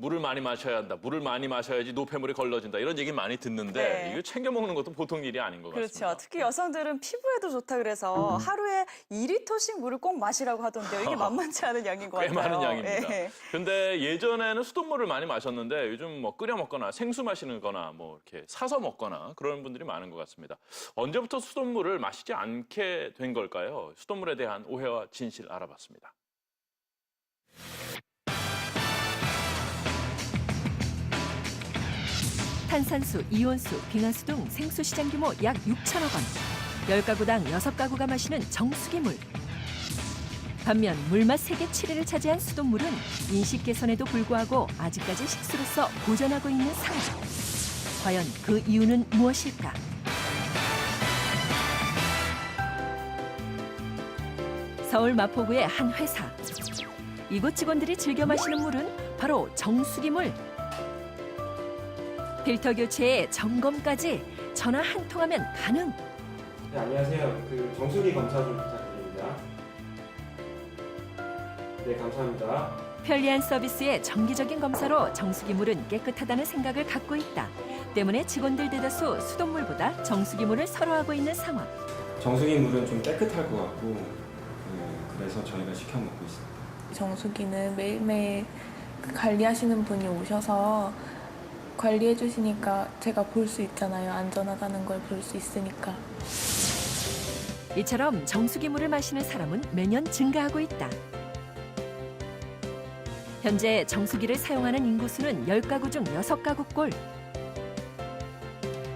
물을 많이 마셔야 한다. 물을 많이 마셔야지 노폐물이 걸러진다. 이런 얘기 많이 듣는데 네. 이거 챙겨 먹는 것도 보통 일이 아닌 것 같습니다. 그렇죠. 특히 여성들은 피부에도 좋다 그래서 하루에 2리터씩 물을 꼭 마시라고 하던데요. 이게 만만치 않은 양인 것 꽤 같아요. 많은 양입니다. 예. 근데 예전에는 수돗물을 많이 마셨는데 요즘 뭐 끓여 먹거나 생수 마시는 거나 뭐 이렇게 사서 먹거나 그런 분들이 많은 것 같습니다. 언제부터 수돗물을 마시지 않게 된 걸까요? 수돗물에 대한 오해와 진실 알아봤습니다. 탄산수, 이온수, 빙하수 등 생수 시장 규모 약 6천억 원. 10가구당 6가구가 마시는 정수기물. 반면 물맛 세계 7위를 차지한 수돗물은 인식 개선에도 불구하고 아직까지 식수로서 보존하고 있는 상황. 과연 그 이유는 무엇일까? 서울 마포구의 한 회사. 이곳 직원들이 즐겨 마시는 물은 바로 정수기물. 필터 교체에 점검까지 전화 한 통하면 가능. 네, 안녕하세요. 그 정수기 검사 좀 부탁드립니다. 네, 감사합니다. 편리한 서비스에 정기적인 검사로 정수기물은 깨끗하다는 생각을 갖고 있다. 때문에 직원들 대다수 수돗물보다 정수기물을 선호하고 있는 상황. 정수기 물은 좀 깨끗할 것 같고, 그래서 저희가 시켜 먹고 있습니다. 정수기는 매일매일 관리하시는 분이 오셔서 관리해 주시니까 제가 볼 수 있잖아요. 안전하다는 걸 볼 수 있으니까. 이처럼 정수기물을 마시는 사람은 매년 증가하고 있다. 현재 정수기를 사용하는 인구수는 10가구 중 6가구꼴.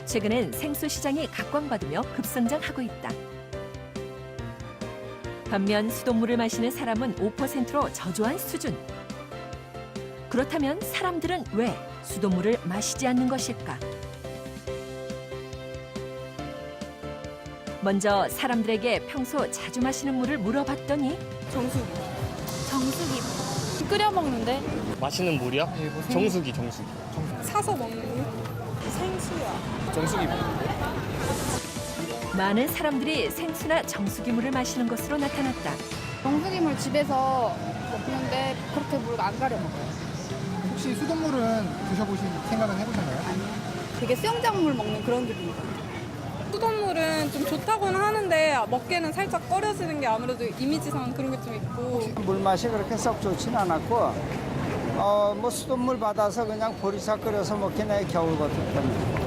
최근엔 생수 시장이 각광받으며 급성장하고 있다. 반면 수돗물을 마시는 사람은 5%로 저조한 수준. 그렇다면 사람들은 왜 수돗물을 마시지 않는 것일까? 먼저 사람들에게 평소 자주 마시는 물을 물어봤더니 정수기 끓여 먹는데 마시는 물이야? 정수기. 사서 먹는 물? 생수야. 정수기. 많은 사람들이 생수나 정수기물을 마시는 것으로 나타났다. 정수기물 집에서 먹는데 그렇게 물 안 가려 먹어요. 혹시 수돗물은 드셔보신 생각은 해보셨나요? 아니요. 되게 수영장물 먹는 그런 기분이에요. 수돗물은 좀 좋다고는 하는데 먹기에는 살짝 꺼려지는 게 아무래도 이미지상 그런 게 좀 있고. 물맛이 그렇게 썩 좋진 않았고 뭐 수돗물 받아서 그냥 보리차 끓여서 먹긴 해 겨울 같은 때는.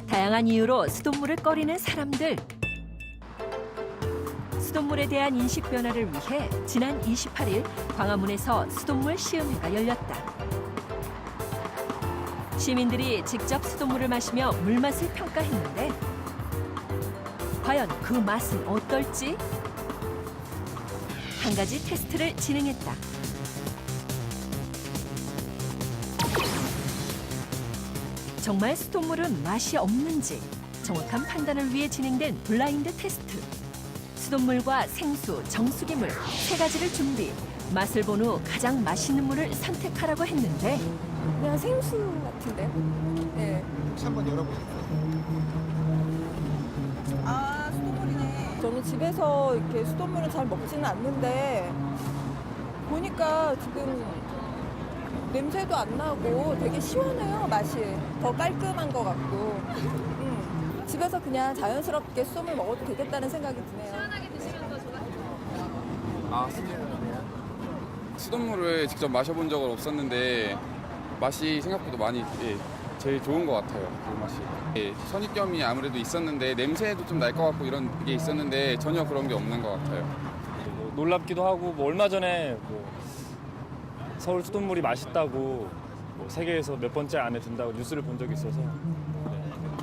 다양한 이유로 수돗물을 꺼리는 사람들. 수돗물에 대한 인식 변화를 위해 지난 28일 광화문에서 수돗물 시음회가 열렸다. 시민들이 직접 수돗물을 마시며 물맛을 평가했는데 과연 그 맛은 어떨지? 한 가지 테스트를 진행했다. 정말 수돗물은 맛이 없는지 정확한 판단을 위해 진행된 블라인드 테스트. 수돗물과 생수, 정수기물 세 가지를 준비. 맛을 본 후 가장 맛있는 물을 선택하라고 했는데 그냥 생수 같은데요? 네. 혹시 한번 열어보셨어요? 아, 수돗물이네. 저는 집에서 이렇게 수돗물을 잘 먹지는 않는데 보니까 지금 냄새도 안 나고 되게 시원해요, 맛이. 더 깔끔한 것 같고. 집에서 그냥 자연스럽게 수돗물 먹어도 되겠다는 생각이 드네요. 수돗물을 직접 마셔본 적은 없었는데 맛이 생각보다 많이 제일 좋은 것 같아요. 그 맛이. 선입견이 아무래도 있었는데 냄새도 좀 날 것 같고 이런 게 있었는데 전혀 그런 게 없는 것 같아요. 뭐 놀랍기도 하고 뭐 얼마 전에 뭐 서울 수돗물이 맛있다고 뭐 세계에서 몇 번째 안에 든다고 뉴스를 본 적이 있어서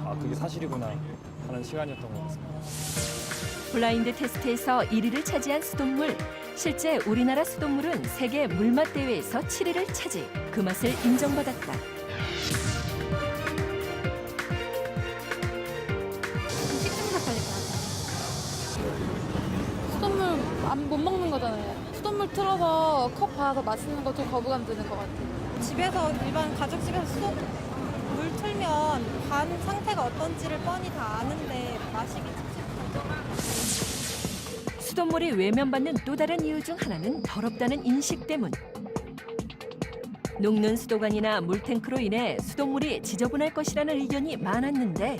아 그게 사실이구나 하는 시간이었던 것 같습니다. 블라인드 테스트에서 1위를 차지한 수돗물. 실제 우리나라 수돗물은 세계 물맛 대회에서 7위를 차지. 그 맛을 인정받았다. 식중독 걸릴 것 같아요. 수돗물 못 먹는 거잖아요. 수돗물 틀어서 컵 받아서 마시는 거 좀 거부감 드는 것 같아요. 집에서 일반 가정집에서 수돗물 틀면 간 상태가 어떤지를 뻔히 다 아는데 마시기 찝찝하죠. 수돗물이 외면받는 또 다른 이유 중 하나는 더럽다는 인식 때문. 녹는 수도관이나 물탱크로 인해 수돗물이 지저분할 것이라는 의견이 많았는데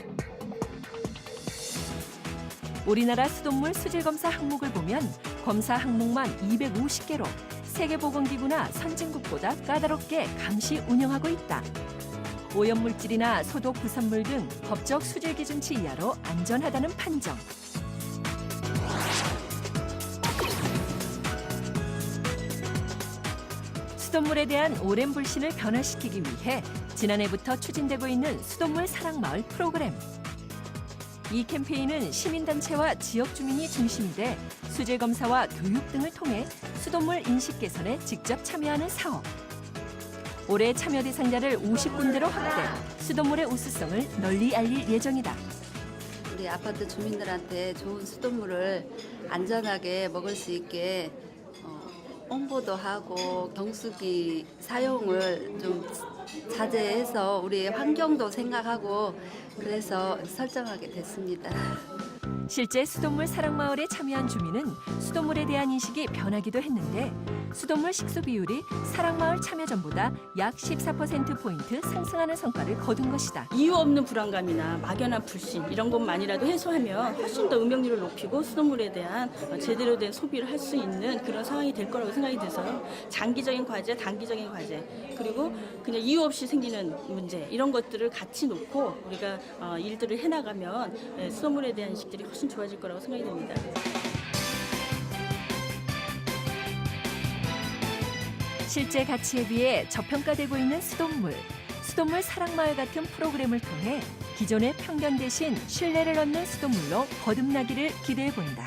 우리나라 수돗물 수질검사 항목을 보면 검사 항목만 250개로 세계보건기구나 선진국보다 까다롭게 감시 운영하고 있다. 오염물질이나 소독 부산물 등 법적 수질 기준치 이하로 안전하다는 판정. 수돗물에 대한 오랜 불신을 변화시키기 위해 지난해부터 추진되고 있는 수돗물 사랑마을 프로그램. 이 캠페인은 시민단체와 지역 주민이 중심이 돼 수질 검사와 교육 등을 통해 수돗물 인식 개선에 직접 참여하는 사업. 올해 참여 대상자를 50군데로 확대, 수돗물의 우수성을 널리 알릴 예정이다. 우리 아파트 주민들한테 좋은 수돗물을 안전하게 먹을 수 있게 홍보도 하고 정수기 사용을 좀 자제해서 우리 환경도 생각하고 그래서 설정하게 됐습니다. 실제 수돗물 사랑마을에 참여한 주민은 수돗물에 대한 인식이 변하기도 했는데 수돗물 식수 비율이 사랑마을 참여 전보다 약 14%포인트 상승하는 성과를 거둔 것이다. 이유 없는 불안감이나 막연한 불신 이런 것만이라도 해소하면 훨씬 더 음용률을 높이고 수돗물에 대한 제대로 된 소비를 할 수 있는 그런 상황이 될 거라고 생각이 돼서요. 장기적인 과제, 단기적인 과제 그리고 그냥 이유 없이 생기는 문제 이런 것들을 같이 놓고 우리가 일들을 해나가면 수돗물에 대한 인식들이 훨씬 좋아질 거라고 생각이 됩니다. 실제 가치에 비해 저평가되고 있는 수돗물. 수돗물 사랑마을 같은 프로그램을 통해 기존의 편견 대신 신뢰를 얻는 수돗물로 거듭나기를 기대해 본다.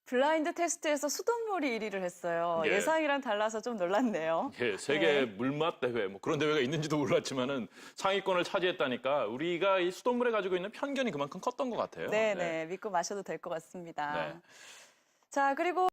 블라인드 테스트에서 수돗물이 1위를 했어요. 예. 예상이랑 달라서 좀 놀랐네요. 예, 세계 물맛 대회 뭐 그런 대회가 있는지도 몰랐지만은 상위권을 차지했다니까 우리가 이 수돗물에 가지고 있는 편견이 그만큼 컸던 것 같아요. 네네, 믿고 마셔도 될 것 같습니다. 네. 자, 그리고